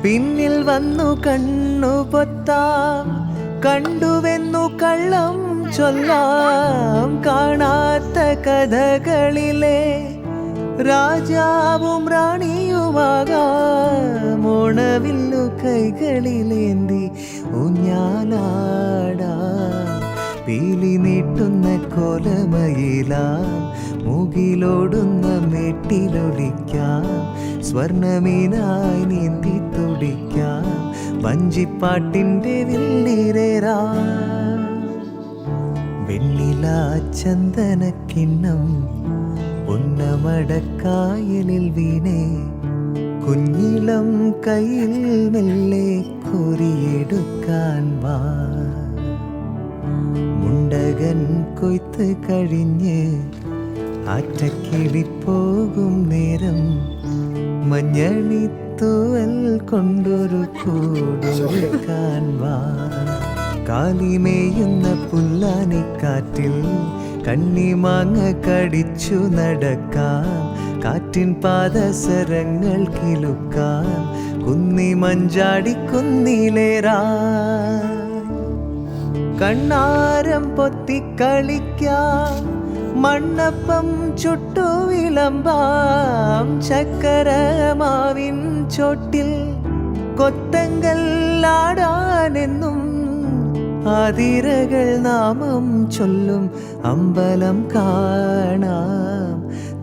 പിന്നിൽ വന്നു കണ്ണു പൊത്താം, കണ്ടുവെന്നു കള്ളം ചൊല്ലാം. കാണാത്ത കഥകളിലെ രാജാവും റാണിയുമാകാം. ഓണവില്ലു കൈകളിലേന്തി ഊഞ്ഞാലാടാം. പീലി നീട്ടുന്ന കോലമയിലാം, മുകിലോടുന്ന മേട്ടിലൊളിക്കാം. സ്വർണമീനായി നീന്തി തുടിക്കാം, വഞ്ചിപ്പാട്ടിൻ്റെ വില്ലിരേറാ. വെണ്ണില ചന്ദനക്കിണ്ണം പൊന്നമടക്കായലിൽ വീണേ. കുഞ്ഞിളം കയ്യിൽ മെല്ലെ കോരിയെടുക്കാൻ വാ. മുണ്ടകൻ കൊയ്ത്ത് കഴിഞ്ഞ് ആറ്റക്കിളിപ്പോകും നേരം, മഞ്ഞണിത്തൂവൽ കൊണ്ടൊരു കൂടൊരുക്കാൻ വാ. കാലിമേയുന്ന പുല്ലാനിക്കാറ്റിൽ കണ്ണിമാങ്ങ കടിച്ചു നടക്കാം. കാറ്റിൻ പാദസരങ്ങൾ കിലുക്കാം, കുന്നി മഞ്ചാടി കുന്നിലേറാ. കണ്ണാരം പൊത്തിക്കളിക്കാം, മണ്ണപ്പം ചുട്ടു വിളമ്പാം. ചക്കരമാവിൻ ചോട്ടിൽ കൊത്തങ്കല്ലാടാനെന്നും ആതിരകൾ നാമം ചൊല്ലും അമ്പലം കാണാം.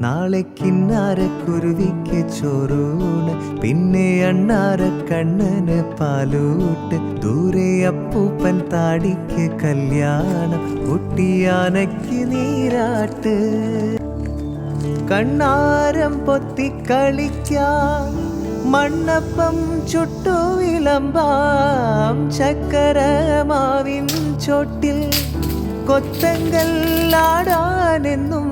നാളെ കിന്നാരക്കുരുവിക്ക് ചോറൂണ്, പിന്നെ അണ്ണാര കണ്ണന് പാലൂട്ട്. ദൂരെ അപ്പൂപ്പൻ താടിക്ക് കല്യാണം, ഒട്ടിയാനയ്ക്ക് നീരാട്ട്. കണ്ണാരം പൊത്തിക്കളിക്കാം, മണ്ണപ്പം ചുട്ടു വിളമ്പാം. ചക്കരമാവിൻ ചോട്ടിൽ കൊത്തങ്കല്ലാടാനെന്നും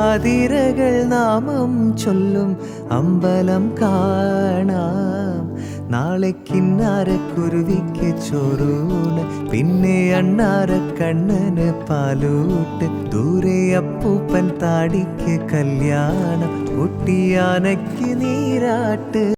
ആതിരകൾ നാമം ചൊല്ലും അമ്പലം കാണാം. നാളെ കിന്നാരക്കുരുവിക്ക് ചോറൂണ്, പിന്നെ അണ്ണാര കണ്ണന് പാലൂട്ട്. ദൂരെ അപ്പൂപ്പൻ താടിക്ക് കല്യാണം, ഒട്ടിയാനയ്ക്ക് നീരാട്ട്.